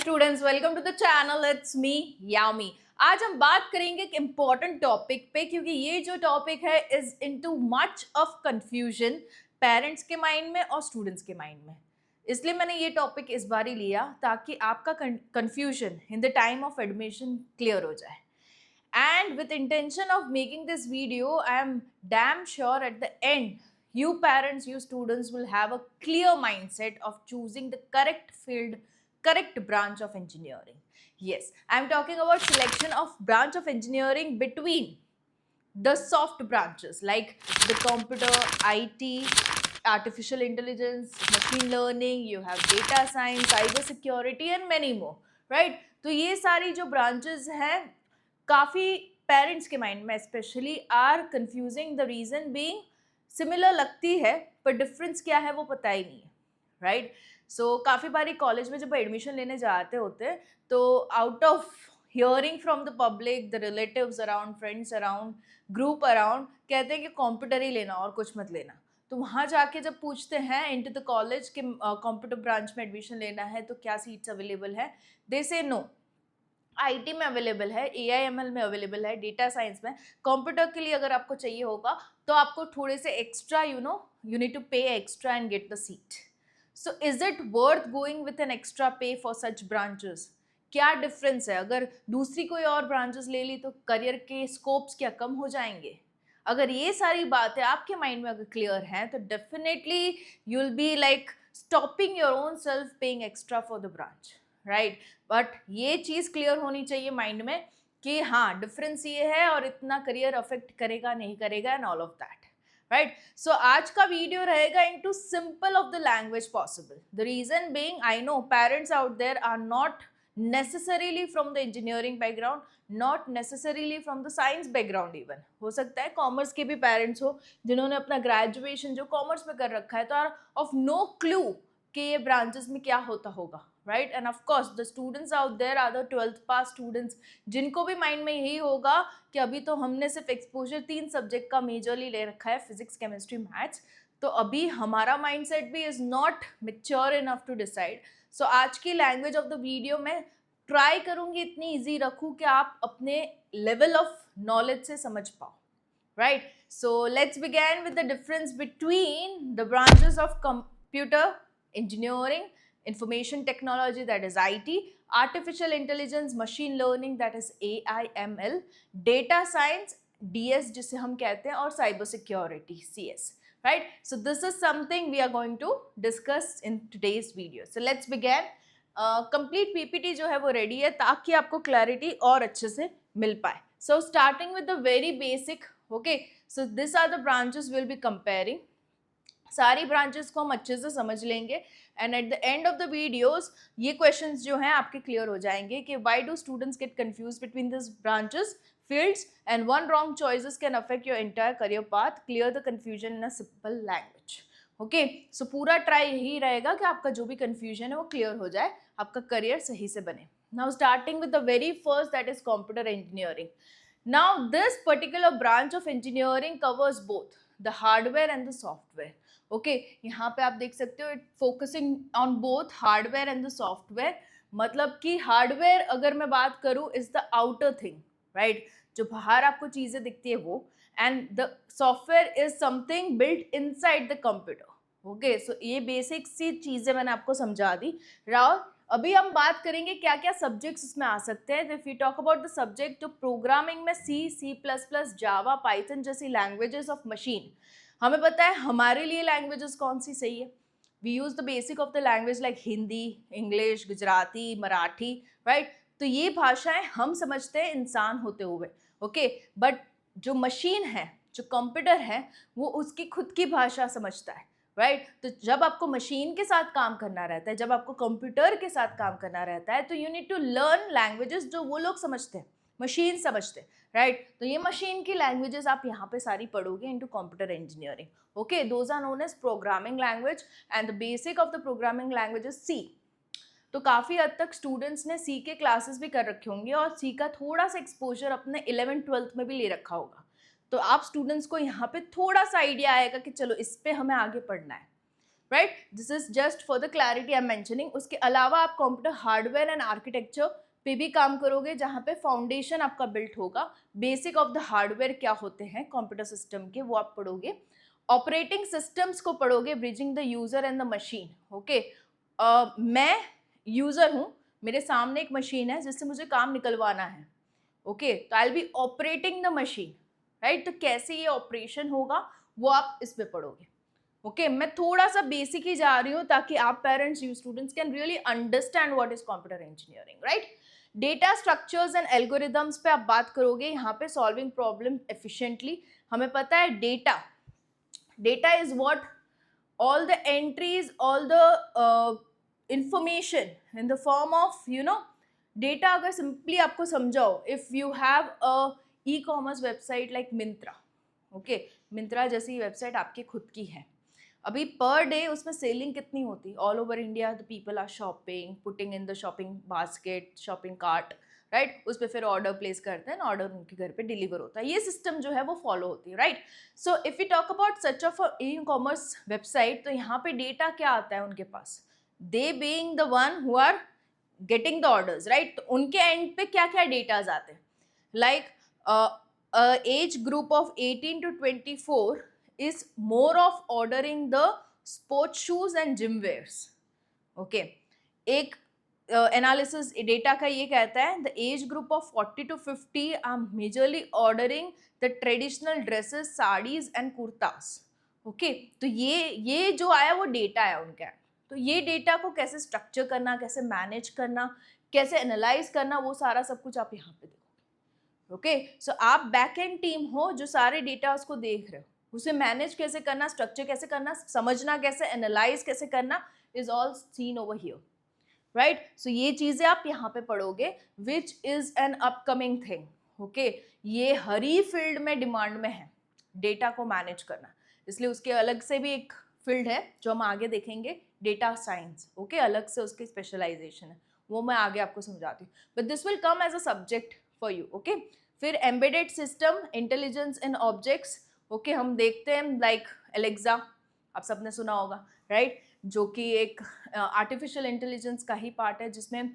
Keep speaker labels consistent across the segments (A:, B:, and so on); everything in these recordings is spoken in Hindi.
A: Students, welcome to the channel. It's me Yami. आज हम बात करेंगे एक इम्पॉर्टेंट टॉपिक पे, क्योंकि ये जो टॉपिक है is into much of confusion parents के माइंड में और स्टूडेंट्स के माइंड में। इसलिए मैंने ये टॉपिक इस बार ही लिया ताकि आपका confusion in the time of admission clear हो जाए। And with intention of making this video, I am damn sure at the end, you parents, you students will have a clear mindset of choosing the correct field, correct branch of engineering. Yes, I am talking about selection of branch of engineering between the soft branches like the computer, IT, artificial intelligence, machine learning, you have data science, cyber security and many more, right? तो ये सारी जो branches हैं काफ़ी पेरेंट्स के माइंड में specially are confusing, the reason being similar लगती है पर डिफरेंस क्या है वो पता ही नहीं है, राइट? सो काफ़ी बारी कॉलेज में जब एडमिशन लेने जाते होते हैं तो out of hearing from the public, the relatives around, friends around, group around, कहते हैं कि कंप्यूटर ही लेना और कुछ मत लेना। तो वहाँ जाके जब पूछते हैं इनटू द कॉलेज कि कंप्यूटर ब्रांच में एडमिशन लेना है तो क्या सीट्स अवेलेबल है, दे से नो। आईटी में अवेलेबल है, एआईएमएल में अवेलेबल है, डेटा साइंस में। कंप्यूटर के लिए अगर आपको चाहिए होगा तो आपको थोड़े से एक्स्ट्रा यू नीड टू पे extra and get the seat. So is it worth going with an extra पे फॉर सच ब्रांचेस? क्या डिफरेंस है? अगर दूसरी कोई और ब्रांचेस ले ली तो करियर के स्कोप्स क्या कम हो जाएंगे? अगर ये सारी बातें आपके माइंड में अगर क्लियर हैं तो definitely you will be like stopping your own self paying extra for the branch, right? But ये चीज़ क्लियर होनी चाहिए माइंड में कि हाँ, डिफरेंस ये है और इतना करियर अफेक्ट करेगा नहीं करेगा and all of that, right? So आज का वीडियो रहेगा into simple of the language possible. The reason being, I know parents out there are not necessarily from the engineering background, not necessarily from the science background. Even हो सकता है कॉमर्स के भी पेरेंट्स हो जिन्होंने अपना ग्रेजुएशन जो कॉमर्स में कर रखा है, तो आर ऑफ नो क्लू कि ये ब्रांचेस में क्या होता होगा, right? And of course the students out there are the 12th pass students, जिनको भी माइंड में यही होगा कि अभी तो हमने सिर्फ एक्सपोजर 3 सब्जेक्ट का मेजरली ले रखा है, फिजिक्स, केमिस्ट्री, मैथ्स, तो अभी हमारा माइंडसेट भी is not mature enough to decide. So आज की लैंग्वेज ऑफ द वीडियो में ट्राई करूंगी इतनी ईजी रखूं कि आप अपने लेवल ऑफ नॉलेज से समझ पाओ, right? So let's begin with the difference between the branches of computer engineering, information technology, that is IT, artificial intelligence, machine learning, that is AIML, data science, DS जिसे हम कहते हैं, और cyber security, CS, right? So this is something we are going to discuss in today's video. So let's begin. Complete PPT जो है वो ready है ताकि आपको clarity और अच्छे से मिल पाए. So starting with the very basic, okay? So these are the branches we'll be comparing. सारी ब्रांचेस को हम अच्छे से समझ लेंगे and at the end of the videos ये क्वेश्चंस जो हैं आपके क्लियर हो जाएंगे कि why do students get confuse between this branches, fields, and one wrong choices can affect your entire career path. Clear the confusion in a simple language. Okay, so पूरा ट्राई यही रहेगा कि आपका जो भी कंफ्यूजन है वो क्लियर हो जाए, आपका करियर सही से बने। Now starting with the very first, that is computer engineering. Now this particular branch of engineering covers both the hardware and the software. Okay, यहाँ पे आप देख सकते हो it focusing on both hardware and the software. मतलब कि हार्डवेयर अगर मैं बात करूँ is the outer thing, right? जो बाहर आपको चीज़ें दिखती है वो, and the software is something built inside the computer. Okay, so ये बेसिक सी चीज़ें मैंने आपको समझा दी। राव अभी हम बात करेंगे क्या क्या सब्जेक्ट्स इसमें आ सकते हैं। If you talk about the subject, तो प्रोग्रामिंग में C++, जावा, पाइथन जैसी लैंग्वेजेस ऑफ मशीन। हमें पता है हमारे लिए लैंग्वेजेस कौन सी सही है। We use the basic of the language like Hindi, English, Gujarati, Marathi, right? तो ये भाषाएं हम समझते हैं इंसान होते हुए, ओके? बट जो मशीन है, जो कंप्यूटर है, वो उसकी खुद की भाषा समझता है, राइट? तो जब आपको मशीन के साथ काम करना रहता है, जब आपको कंप्यूटर के साथ काम करना रहता है, तो you need to learn languages जो वो लोग समझते हैं, मशीन समझते हैं, राइट? तो ये मशीन की लैंग्वेजेस आप यहाँ पे सारी पढ़ोगे into computer engineering. Okay, those are known as programming language and the basic of the programming language is C। तो काफ़ी हद तक स्टूडेंट्स ने C के क्लासेस भी कर रखे होंगे और C का थोड़ा सा एक्सपोजर अपने 11th-12th में भी ले रखा होगा। तो आप स्टूडेंट्स को यहाँ पे थोड़ा सा आइडिया आएगा कि चलो इस पे हमें आगे पढ़ना है। Right, this is just for the clarity I am mentioning. उसके अलावा आप कंप्यूटर हार्डवेयर एंड आर्किटेक्चर पे भी काम करोगे, जहाँ पे फाउंडेशन आपका बिल्ट होगा, बेसिक ऑफ द हार्डवेयर क्या होते हैं कंप्यूटर सिस्टम के वो आप पढ़ोगे, ऑपरेटिंग सिस्टम्स को पढ़ोगे, bridging the user and the machine. Okay, मैं यूजर हूँ, मेरे सामने एक मशीन है जिससे मुझे काम निकलवाना है। ओके, तो I will be operating the machine, right. तो कैसे ये ऑपरेशन होगा वो आप इसमें पढ़ोगे। ओके, मैं थोड़ा सा बेसिक ही जा रही हूँ ताकि आप parents, you students can really understand what is computer engineering, right. Data structures and algorithms पे आप बात करोगे, यहाँ पे सॉल्विंग प्रॉब्लम एफिशिएंटली। हमें पता है data is what, all the entries, all the information in the form of data। अगर सिंपली आपको समझाओ, if you have a e-commerce website like Myntra, okay, Myntra जैसी वेबसाइट आपकी खुद की है, अभी पर डे उसमें सेलिंग कितनी होती है, all over India the people are shopping, putting in the shopping basket, shopping cart, right, उस पर फिर ऑर्डर प्लेस करते हैं, ऑर्डर उनके घर पे डिलीवर होता है, ये सिस्टम जो है वो फॉलो होती है, right. So if you talk about such of e commerce website, तो यहाँ पे डेटा क्या आता है उनके पास, they being the one who are getting the orders, right. तो उनके एंड पे क्या क्या डेटाज आते हैं, like age group of 18 to 24 is more of ordering the sports shoes and gym wears। okay, एक एनालिसिस डेटा का ये कहता है the age group of 40 to 50 are majorly ordering the traditional dresses, saris and kurtas. Okay, तो ये जो आया वो डेटा है उनका। तो ये डेटा को कैसे स्ट्रक्चर करना, कैसे मैनेज करना, कैसे एनालाइज करना, वो सारा सब कुछ आप यहाँ पे देखोगे। ओके, सो आप बैक एंड टीम हो जो सारे डेटा उसको देख रहे हो, उसे मैनेज कैसे करना, स्ट्रक्चर कैसे करना, समझना कैसे, एनालाइज कैसे करना, is all seen over here, right. So ये चीजें आप यहाँ पे पढ़ोगे, which is an upcoming thing. Okay, ये हर ही फील्ड में डिमांड में है डेटा को मैनेज करना, इसलिए उसके अलग से भी एक फील्ड है जो हम आगे देखेंगे, डेटा साइंस। ओके, अलग से उसकी स्पेशलाइजेशन है, वो मैं आगे आपको समझाती हूँ, but this will come as a subject for you. Okay, फिर embedded system, intelligence in objects. Okay, हम देखते हैं लाइक एलेक्सा, आप सबने सुना होगा, राइट, जो कि एक आर्टिफिशियल इंटेलिजेंस का ही पार्ट है, जिसमें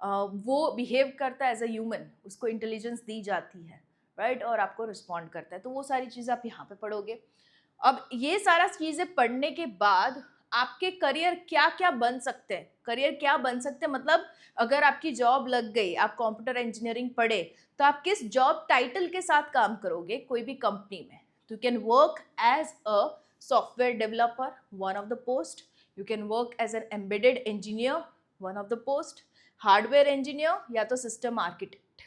A: वो बिहेव करता है एज अ ह्यूमन, उसको इंटेलिजेंस दी जाती है, राइट, और आपको रिस्पॉन्ड करता है। तो वो सारी चीज़ें आप यहाँ पे पढ़ोगे। अब ये सारा चीज़ें पढ़ने के बाद आपके करियर क्या क्या बन सकते हैं, करियर क्या बन सकते हैं, मतलब अगर आपकी जॉब लग गई, आप कंप्यूटर इंजीनियरिंग पढ़े, तो आप किस जॉब टाइटल के साथ काम करोगे कोई भी कंपनी में। तो you can work as a software developer, one of the post, you can work as an embedded engineer, one of the post, hardware engineer या तो सिस्टम आर्किटेक्ट।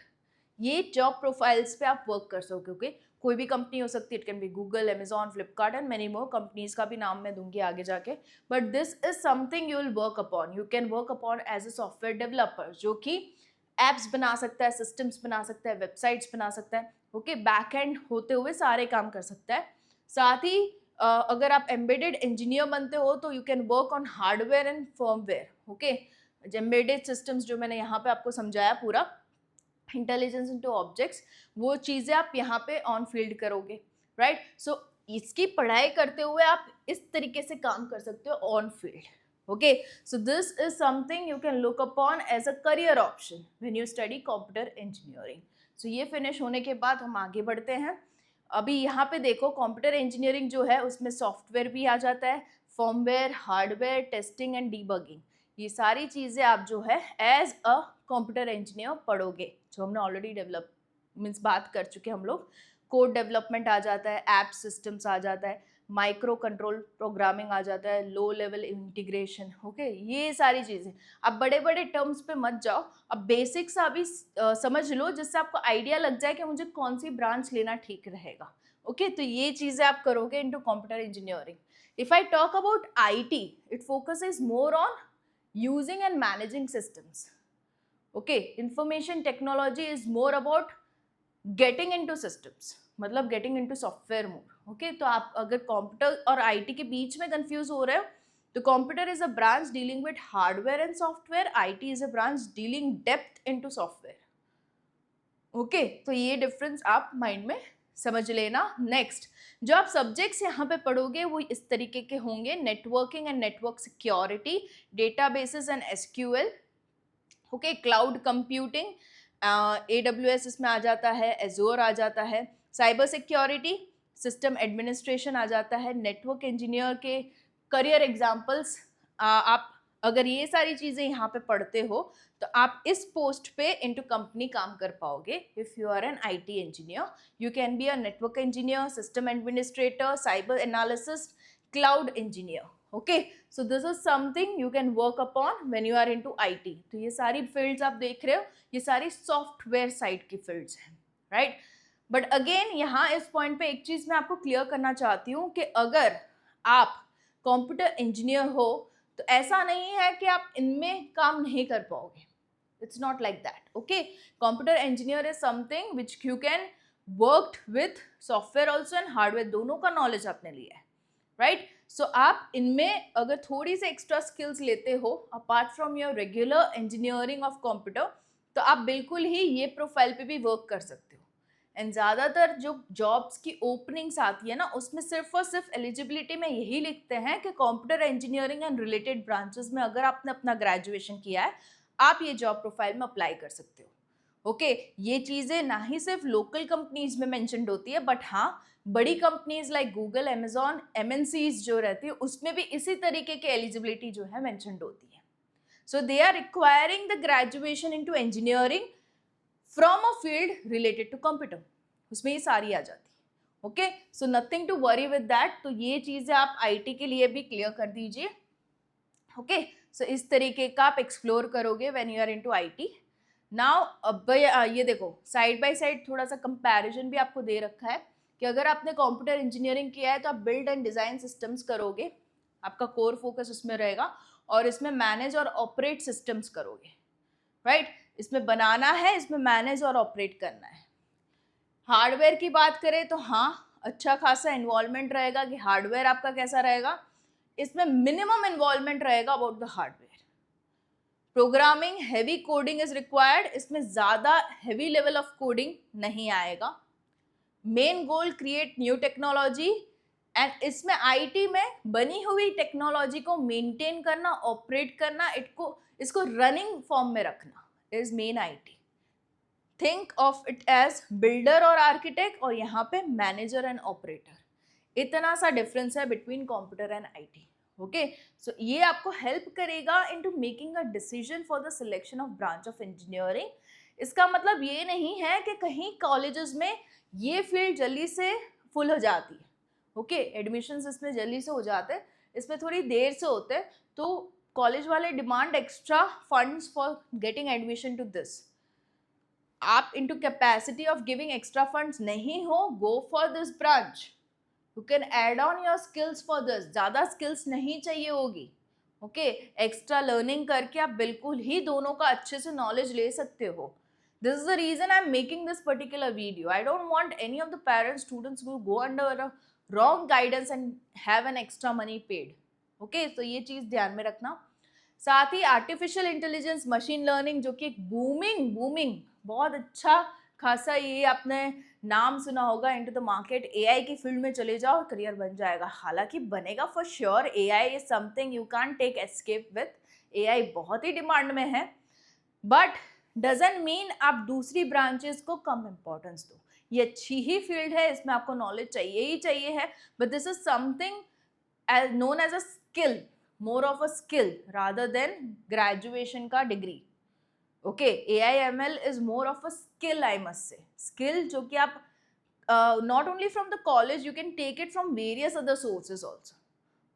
A: ये जॉब प्रोफाइल्स पे आप वर्क कर सकोगे। कोई भी कंपनी हो सकती है, it can be Google, Amazon, Flipkart and many more companies का भी नाम मैं दूंगी आगे जाके, but this is something you will work upon. You can work upon as a software developer, जो कि एप्स बना सकता है, सिस्टम्स बना सकता है, वेबसाइट्स बना सकता है। ओके, बैक एंड होते हुए सारे काम कर सकता है। साथ ही अगर आप एम्बेडेड इंजीनियर बनते हो तो you can work on hardware and firmware. Okay, embedded systems जो मैंने यहाँ पे आपको समझाया पूरा, इंटेलिजेंस इनटू ऑब्जेक्ट्स, वो चीज़ें आप यहाँ पे ऑन फील्ड करोगे, राइट। सो इसकी पढ़ाई करते हुए आप इस तरीके से काम कर सकते हो on field. Okay, so this is something you can look upon as a career option when you study computer engineering. So ये फिनिश होने के बाद हम आगे बढ़ते हैं। अभी यहाँ पे देखो, कंप्यूटर इंजीनियरिंग जो है उसमें सॉफ्टवेयर भी आ जाता है, firmware, hardware, testing and debugging, ये सारी चीज़ें आप जो है एज अ कंप्यूटर इंजीनियर पढ़ोगे, जो हमने ऑलरेडी डेवलप मीन्स बात कर चुके हम लोग। कोड डेवलपमेंट आ जाता है, ऐप सिस्टम्स आ जाता है, माइक्रो कंट्रोल प्रोग्रामिंग आ जाता है, लो लेवल इंटीग्रेशन। ओके, ये सारी चीज़ें, अब बड़े बड़े टर्म्स पे मत जाओ, अब बेसिक्स अभी समझ लो, जिससे आपको आइडिया लग जाए कि मुझे कौन सी ब्रांच लेना ठीक रहेगा। ओके, तो ये चीज़ें आप करोगे into computer engineering. If I talk about IT, it focuses more on using and managing systems. Okay, information technology is more about getting into systems, मतलब गेटिंग इनटू सॉफ्टवेयर मोर। ओके, तो आप अगर कंप्यूटर और आईटी के बीच में कंफ्यूज हो रहे हो, तो computer is a branch dealing with hardware and software, IT is a branch dealing depth into software. Okay, तो ये डिफरेंस आप माइंड में समझ लेना। नेक्स्ट जो आप सब्जेक्ट्स यहाँ पे पढ़ोगे वो इस तरीके के होंगे: networking and network security, databases and SQL, okay, cloud computing, AWS इसमें आ जाता है, एजोर आ जाता है, साइबर सिक्योरिटी, सिस्टम एडमिनिस्ट्रेशन आ जाता है, नेटवर्क इंजीनियर के करियर एग्जाम्पल्स। आप अगर ये सारी चीज़ें यहाँ पे पढ़ते हो तो आप इस पोस्ट पे इनटू कंपनी काम कर पाओगे। If you are an IT engineer, you can be a network engineer, system administrator, cyber analyst, cloud engineer. Okay, so this is something you can work upon when you are into IT. तो ये सारी fields आप देख रहे हो, ये सारी सॉफ्टवेयर साइड की fields हैं, right? बट अगेन यहाँ इस पॉइंट पे एक चीज़ मैं आपको क्लियर करना चाहती हूँ कि अगर आप कंप्यूटर इंजीनियर हो तो ऐसा नहीं है कि आप इनमें काम नहीं कर पाओगे. It's not like that. Okay, computer engineer is something which you can worked with software also and hardware, दोनों का नॉलेज आपने लिया है, राइट? सो आप इनमें अगर थोड़ी सी एक्स्ट्रा स्किल्स लेते हो apart from your regular engineering of computer, तो आप बिल्कुल ही ये प्रोफाइल पे भी वर्क कर सकते हो. एंड ज़्यादातर जो जॉब्स की ओपनिंग्स आती है ना, उसमें सिर्फ और सिर्फ एलिजिबिलिटी में यही लिखते हैं कि computer engineering and related branches में अगर आपने अपना ग्रेजुएशन किया है, आप ये जॉब प्रोफाइल में अप्लाई कर सकते हो. ओके, ये चीज़ें ना ही सिर्फ लोकल कंपनीज में मेंशन्ड होती है, बट हाँ बड़ी companies like Google, Amazon, MNCs जो रहती है उसमें भी इसी तरीके की एलिजिबिलिटी जो है मेंशन्ड होती है. So they are requiring the graduation into engineering from a field related to computer, उसमें ये सारी आ जाती है. Okay, so nothing to worry with that. तो ये चीज़ें आप IT के लिए भी क्लियर कर दीजिए. ओके, सो इस तरीके का आप एक्सप्लोर करोगे when you are into IT. Now अब ये देखो, साइड बाय साइड थोड़ा सा कंपैरिजन भी आपको दे रखा है कि अगर आपने कंप्यूटर इंजीनियरिंग किया है तो आप बिल्ड एंड डिज़ाइन सिस्टम्स करोगे, आपका कोर फोकस उसमें रहेगा, और इसमें मैनेज और ऑपरेट सिस्टम्स करोगे, राइट? इसमें बनाना है, इसमें मैनेज और ऑपरेट करना है. हार्डवेयर की बात करें तो हाँ, अच्छा खासा इन्वॉल्वमेंट रहेगा कि हार्डवेयर आपका कैसा रहेगा. इसमें मिनिमम इन्वॉल्वमेंट रहेगा about the hardware. Programming, heavy coding is required, इसमें ज़्यादा हैवी लेवल ऑफ कोडिंग नहीं आएगा. Main goal create new technology, and इसमें IT में बनी हुई टेक्नोलॉजी को मेंटेन करना, ऑपरेट करना, इसको रनिंग फॉर्म में रखना is main IT. Think of it as builder और आर्किटेक्ट, और यहाँ पे मैनेजर एंड ऑपरेटर. इतना सा डिफरेंस है between computer and IT. Okay, so ये आपको हेल्प करेगा into making a decision for the selection of branch of engineering. इसका मतलब ये नहीं है कि कहीं कॉलेजेस में ये फील्ड जल्दी से फुल हो जाती है. ओके, एडमिशन्स इसमें जल्दी से हो जाते हैं, इसमें थोड़ी देर से होते हैं, तो कॉलेज वाले demand extra funds for getting admission to this. आप into capacity of giving extra funds नहीं हो, go for this branch. You can add on your skills for this. ज़्यादा skills नहीं चाहिए होगी. ओके, एक्स्ट्रा लर्निंग करके आप बिल्कुल ही दोनों का अच्छे से नॉलेज ले सकते हो. This is the reason I am making this particular video. I don't want any of the parents students to go under a wrong guidance and have an extra money paid. Okay, तो ये चीज़ ध्यान में रखना. साथ ही आर्टिफिशियल इंटेलिजेंस, मशीन लर्निंग, जो कि एक बूमिंग बहुत अच्छा खासा, ये आपने नाम सुना होगा, इनटू द मार्केट. AI की फील्ड में चले जाओ, करियर बन जाएगा. हालांकि बनेगा for sure. AI is something you can't take escape with. AI बहुत ही डिमांड में है, बट डजंट मीन आप दूसरी ब्रांचेस को कम इम्पोर्टेंस दो. ये अच्छी ही फील्ड है, इसमें आपको नॉलेज चाहिए ही चाहिए है, but this is something known as a skill, more of a skill rather than graduation का degree. Okay, AI/ML is more of a skill, I must say. Skill जो कि आप not only from the college, you can take it from various other sources also.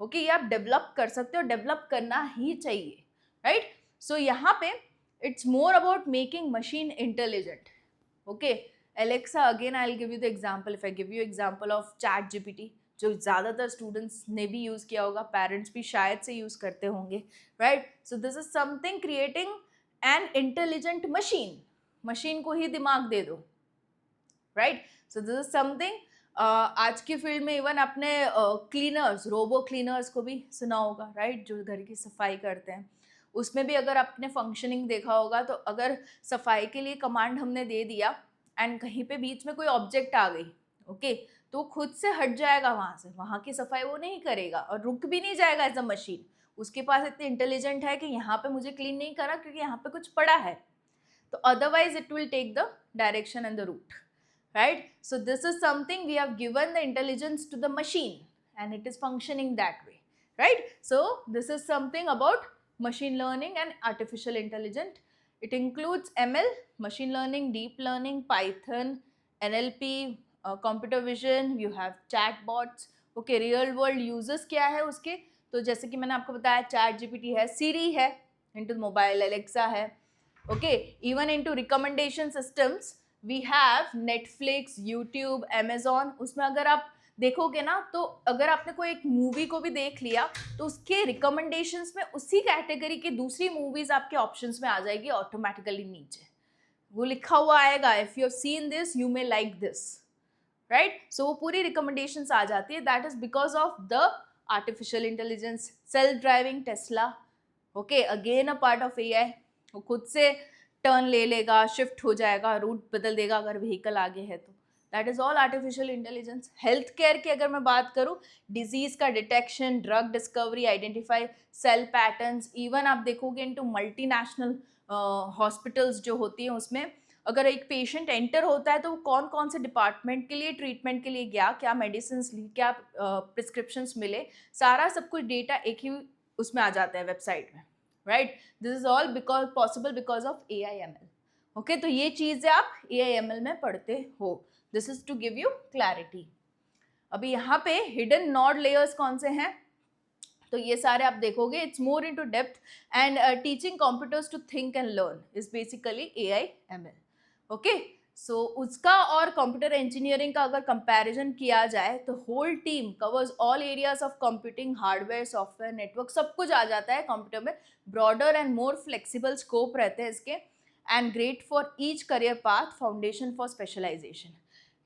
A: Okay, ये आप डेवलप कर सकते हो, डेवलप करना ही चाहिए, राइट? सो यहाँ पे it's more about making machine intelligent. Okay, Alexa, again I will give you the example. If I give you example of ChatGPT, जो ज़्यादातर स्टूडेंट्स ने भी यूज़ किया होगा, पेरेंट्स भी शायद से यूज़ करते होंगे, right? So this is something creating an intelligent machine. Machine को ही दिमाग दे दो, right? So this is something. आज की फील्ड में इवन अपने क्लीनर्स, रोबो क्लीनर्स को भी सुना होगा, राइट? जो घर की सफाई करते हैं, उसमें भी अगर आपने फंक्शनिंग देखा होगा, तो अगर सफाई के लिए कमांड हमने दे दिया एंड कहीं पे बीच में कोई ऑब्जेक्ट आ गई, ओके, तो खुद से हट जाएगा वहां से, वहां की सफाई वो नहीं करेगा और रुक भी नहीं जाएगा एज अ मशीन। उसके पास इतनी इंटेलिजेंट है कि यहाँ पे मुझे क्लीन नहीं करा क्योंकि यहाँ पे कुछ पड़ा है, तो otherwise it will take the direction and the route, right? So this is something we have given the intelligence to the machine and it is functioning that way, right? So this is something about machine learning and artificial intelligence. It includes ML, machine learning, deep learning, Python, NLP, computer vision, you have chatbots. Okay, real world users क्या है उसके, तो जैसे कि मैंने आपको बताया चैट जीपीटी है, सीरी है, इनटू मोबाइल एलेक्सा है, okay, even into recommendation systems we have Netflix, YouTube, Amazon. उसमें अगर आप देखोगे ना, तो अगर आपने कोई एक मूवी को भी देख लिया तो उसके रिकमेंडेशंस में उसी कैटेगरी की दूसरी मूवीज आपके ऑप्शंस में आ जाएगी ऑटोमेटिकली नीचे, वो लिखा हुआ आएगा, if you have seen this you may like this, right? So वो पूरी रिकमेंडेशंस आ जाती है, that is because of the artificial intelligence. Self driving Tesla, okay, again a part of AI, वो खुद से टर्न ले लेगा, शिफ्ट हो जाएगा, रूट बदल देगा अगर व्हीकल आगे है तो, that is all artificial intelligence. Health care की अगर मैं बात करूँ, डिजीज का detection, drug discovery, identify cell patterns, even आप देखोगे इनटू मल्टीनेशनल हॉस्पिटल्स जो होती हैं उसमें अगर एक पेशेंट एंटर होता है तो वो कौन कौन से डिपार्टमेंट के लिए ट्रीटमेंट के लिए गया, क्या मेडिसिन ली, क्या प्रिस्क्रिप्शंस मिले, सारा सब कुछ डेटा एक ही उसमें आ जाता है वेबसाइट में, right? This is all because possible because of AIML। Okay, तो ये चीज़ें आप AIML में पढ़ते हो। This is to give you clarity. अभी यहाँ पे हिडन नॉड लेयर्स कौन से हैं, तो ये सारे आप देखोगे, it's more into depth and teaching computers to think and learn is basically AIML। Okay, so उसका और कंप्यूटर इंजीनियरिंग का अगर कंपैरिजन किया जाए तो whole team covers all areas of computing, hardware, software, network, सब कुछ आ जाता है कंप्यूटर में। Broader and more flexible scope रहते हैं इसके, and great for each career path, foundation for specialization.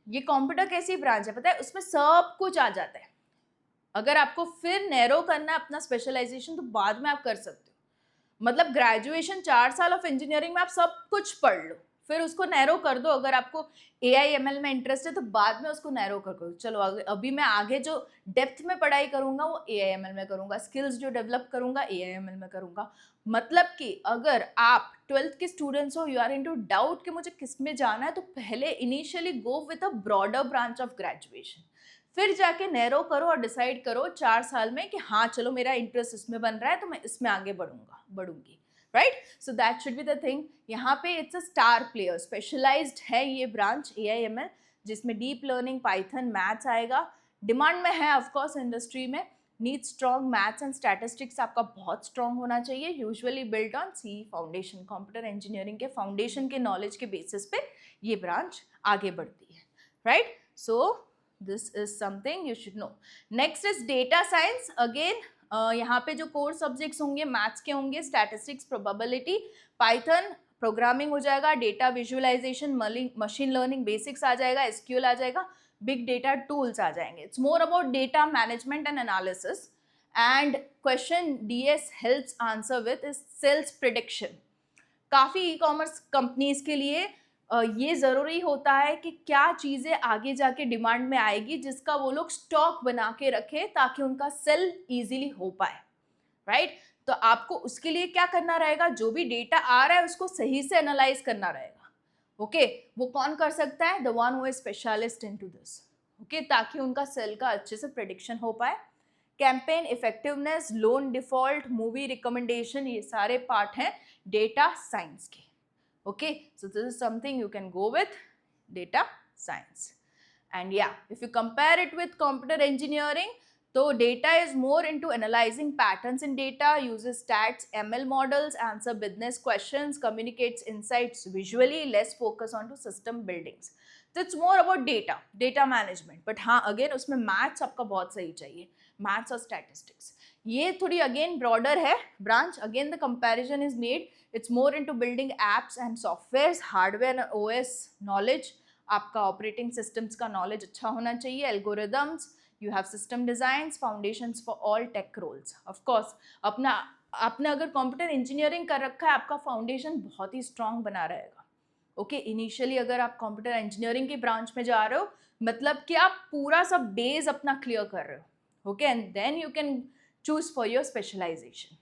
A: ये कंप्यूटर कैसी ब्रांच है पता है, उसमें सब कुछ आ जाता है। अगर आपको फिर नैरो करना है अपना स्पेशलाइजेशन तो बाद में आप कर सकते हो, मतलब ग्रेजुएशन 4 साल ऑफ इंजीनियरिंग में आप सब कुछ पढ़ लो, फिर उसको नैरो कर दो। अगर आपको AIML में इंटरेस्ट है तो बाद में उसको नैरो कर दो। चलो अभी मैं आगे जो डेप्थ में पढ़ाई करूंगा वो AIML में करूंगा, स्किल्स जो डेवलप करूंगा AIML में करूंगा। मतलब कि अगर आप 12th के स्टूडेंट्स हो, यू आर इनटू डाउट कि मुझे किस में जाना है, तो पहले initially go with a broader branch of graduation, फिर जाके नैरो करो और डिसाइड करो 4 साल में कि हाँ चलो मेरा इंटरेस्ट इसमें बन रहा है तो मैं इसमें आगे बढ़ूंगी, right? So that should be the thing. यहाँ पे it's a star player, specialised है ये ब्रांच AIML, जिसमें डीप लर्निंग, पाइथन, मैथ्स आएगा। डिमांड में है ऑफकोर्स इंडस्ट्री में, need strong maths and statistics आपका बहुत स्ट्रॉन्ग होना चाहिए, usually build on C foundation. Computer engineering के फाउंडेशन के नॉलेज के बेसिस पे ये ब्रांच आगे बढ़ती है, right? So this is something you should know. Next is data science. Again यहाँ पे जो कोर सब्जेक्ट्स होंगे मैथ्स के होंगे, स्टैटिस्टिक्स, प्रोबेबिलिटी, पाइथन प्रोग्रामिंग हो जाएगा, data visualisation, machine learning basics आ जाएगा, SQL आ जाएगा, बिग डेटा टूल्स आ जाएंगे। It's more about data management and analysis, and question DS helps answer with is sales prediction. काफ़ी ई-कॉमर्स कंपनीज के लिए ये ज़रूरी होता है कि क्या चीज़ें आगे जाके डिमांड में आएगी जिसका वो लोग स्टॉक बना के रखें ताकि उनका सेल इजीली हो पाए, राइट? तो आपको उसके लिए क्या करना रहेगा, जो भी डेटा आ रहा है उसको सही से एनालाइज करना रहेगा। ओके, वो कौन कर सकता है, the one who is specialist into this, okay, ताकि उनका सेल का अच्छे से प्रेडिक्शन हो पाए। Campaign effectiveness, loan default, movie recommendation, ये सारे पार्ट हैं डेटा साइंस के। Okay, so this is something you can go with data science. And yeah, if you compare it with computer engineering, so data is more into analyzing patterns in data, uses stats, ML models, answer business questions, communicates insights visually, less focus on to system buildings. So it's more about data management. But हाँ, again उसमें maths आपका बहुत सही चाहिए, maths और statistics. ये थोड़ी अगेन ब्रॉडर है branch, again the comparison is made, it's more into building apps and softwares, hardware and OS knowledge, आपका ऑपरेटिंग सिस्टम्स का नॉलेज अच्छा होना चाहिए, algorithms, you have system designs, foundations for all tech roles. Of course आपने अगर कंप्यूटर इंजीनियरिंग कर रखा है, आपका फाउंडेशन बहुत ही स्ट्रांग बना रहेगा। ओके इनिशियली अगर आप कंप्यूटर इंजीनियरिंग की ब्रांच में जा रहे हो, मतलब कि आप पूरा सब बेस अपना क्लियर कर रहे हो, okay, and then you can choose for your specialization.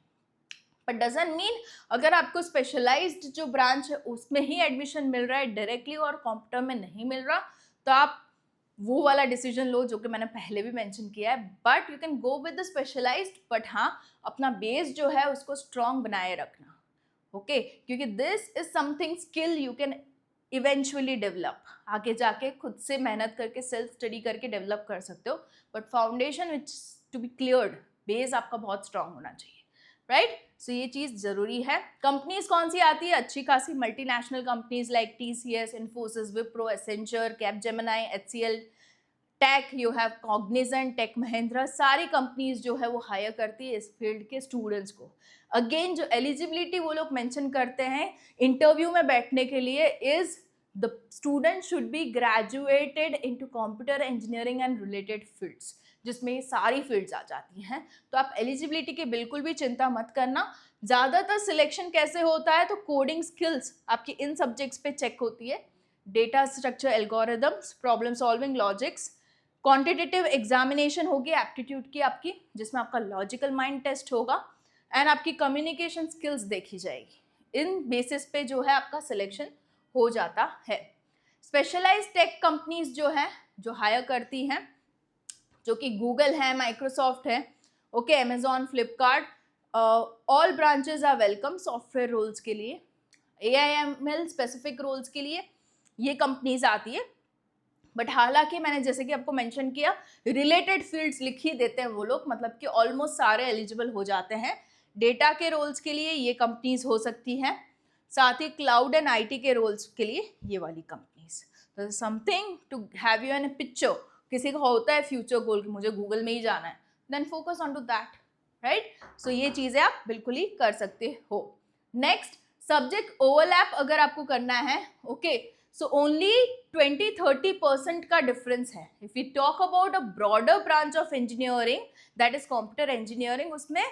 A: But doesn't mean अगर आपको स्पेशलाइज्ड जो ब्रांच है उसमें ही एडमिशन मिल रहा है डायरेक्टली और कंप्यूटर में नहीं मिल रहा, तो आप वो वाला डिसीजन लो जो कि मैंने पहले भी मेंशन किया है। But you can go with the specialized, but हाँ अपना बेस जो है उसको स्ट्रॉन्ग बनाए रखना, ओके क्योंकि this is something skill you can eventually develop, आगे जाके खुद से मेहनत करके सेल्फ स्टडी करके डेवलप कर सकते हो। But foundation which to be cleared, base आपका बहुत स्ट्रांग होना चाहिए, राइट? सो ये चीज़ ज़रूरी है। कंपनीज कौन सी आती है? अच्छी खासी multinational companies like TCS, Infosys, Wipro, Accenture, Capgemini, HCL, tech, you have Cognizant, tech Mahindra, सारी कंपनीज जो है वो हायर करती है इस फील्ड के स्टूडेंट्स को। अगेन जो एलिजिबिलिटी वो लोग मेंशन करते हैं इंटरव्यू में बैठने के लिए is the student should be graduated into computer engineering and related fields, जिसमें ये सारी फील्ड्स आ जाती हैं। तो आप एलिजिबिलिटी की बिल्कुल भी चिंता मत करना। ज़्यादातर सिलेक्शन कैसे होता है, तो कोडिंग स्किल्स आपकी इन सब्जेक्ट्स पे चेक होती है, data structure, algorithms, problem solving, logics. Quantitative examination होगी एप्टीट्यूड की आपकी, जिसमें आपका लॉजिकल माइंड टेस्ट होगा एंड आपकी कम्युनिकेशन स्किल्स देखी जाएगी। इन बेसिस पे जो है आपका सिलेक्शन हो जाता है। स्पेशलाइज्ड टेक कंपनीज जो है जो हायर करती हैं, जो कि गूगल है, माइक्रोसॉफ्ट है, okay, Amazon, Flipkart, all branches are welcome software roles के लिए, AIML स्पेसिफिक रोल्स के लिए ये कंपनीज आती है। बट हालांकि मैंने जैसे कि आपको मेंशन किया रिलेटेड फील्ड्स लिख ही देते हैं वो लोग, मतलब कि ऑलमोस्ट सारे एलिजिबल हो जाते हैं। डेटा के रोल्स के लिए ये कंपनीज हो सकती हैं, साथ ही क्लाउड एंड IT के रोल्स के लिए ये वाली कंपनीज। तो something to have you an picture, किसी का होता है फ्यूचर गोल कि मुझे गूगल में ही जाना है, then focus on to that, right? So ये चीज़ें आप बिल्कुल ही कर सकते हो। नेक्स्ट, सब्जेक्ट ओवरलैप अगर आपको करना है, ओके, सो ओनली 20-30% का डिफरेंस है। If you talk about a broader branch of engineering that is computer engineering, उसमें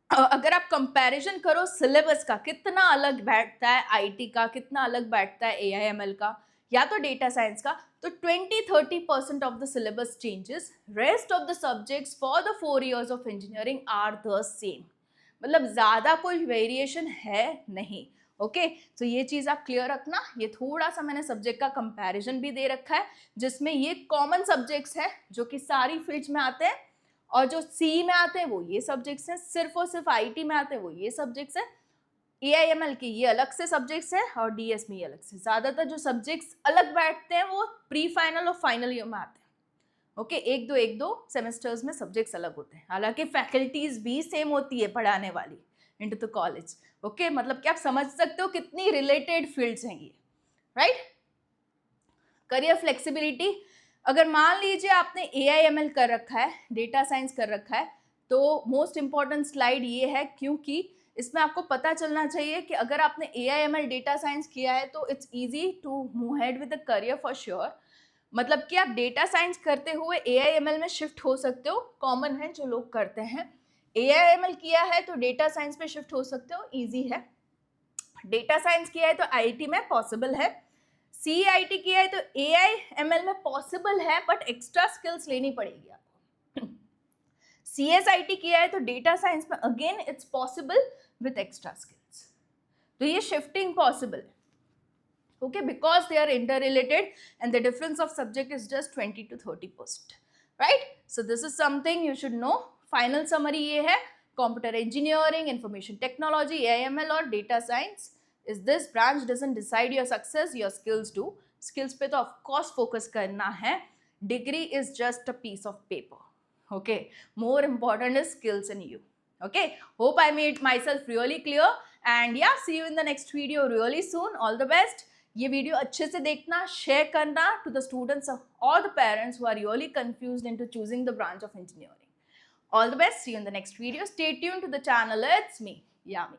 A: अगर आप कंपैरिजन करो सिलेबस का कितना अलग बैठता है, IT का कितना अलग बैठता है, AIML का या तो डेटा साइंस का, तो 20-30% of the syllabus changes, rest of the subjects for the 4 years of engineering are the same. मतलब ज़्यादा कोई वेरिएशन है नहीं, ओके। तो ये चीज़ आप क्लियर रखना। ये थोड़ा सा मैंने सब्जेक्ट का कंपैरिजन भी दे रखा है, जिसमें ये कॉमन सब्जेक्ट्स हैं जो कि सारी फील्ड्स में आते हैं, और जो CE में आते हैं वो ये सब्जेक्ट्स हैं, सिर्फ और सिर्फ IT में आते हैं वो ये सब्जेक्ट्स हैं, AIML की ये अलग से सब्जेक्ट्स हैं, और DS में ये अलग से। ज़्यादातर जो सब्जेक्ट्स अलग बैठते हैं वो प्री फाइनल और फाइनल ईयर में आते हैं, ओके। एक दो सेमेस्टर्स में सब्जेक्ट्स अलग होते हैं, हालांकि फैकल्टीज भी सेम होती है पढ़ाने वाली इनटू द कॉलेज, ओके। मतलब कि आप समझ सकते हो कितनी रिलेटेड फील्ड्स हैं ये, राइट? करियर फ्लेक्सिबिलिटी, अगर मान लीजिए आपने AIML कर रखा है, डेटा साइंस कर रखा है, तो मोस्ट इंपॉर्टेंट स्लाइड ये है, क्योंकि इसमें आपको पता चलना चाहिए कि अगर आपने AIML डेटा साइंस किया है तो it's easy to move head with the career for sure. मतलब कि आप डेटा साइंस करते हुए AIML में शिफ्ट हो सकते हो, कॉमन है जो लोग करते हैं। AIML किया है तो डेटा साइंस में शिफ्ट हो सकते हो, इजी है। डेटा साइंस किया है तो IT में पॉसिबल है। CIT किया है तो AIML में पॉसिबल है, बट एक्स्ट्रा स्किल्स लेनी पड़ेगी आपको। CSIT किया है तो डेटा साइंस में again it's possible with extra skills. तो ये शिफ्टिंग पॉसिबल है, okay, because they are interrelated and the difference of subject is just 20-30%, right? So this is something you should know. Final summary ये है, computer engineering, information technology, AIML और data science is this branch doesn't decide your success, your skills do. Skills पे तो of course focus करना है, degree is just a piece of paper, okay? More important is skills in you, okay? Hope I made myself really clear, and yeah, see you in the next video really soon. All the best. ये वीडियो अच्छे से देखना, शेयर करना टू द स्टूडेंट्स और the parents who are really confused into choosing the branch of engineering. All the best. See you in the next video. Stay tuned to the channel. It's me, Yami.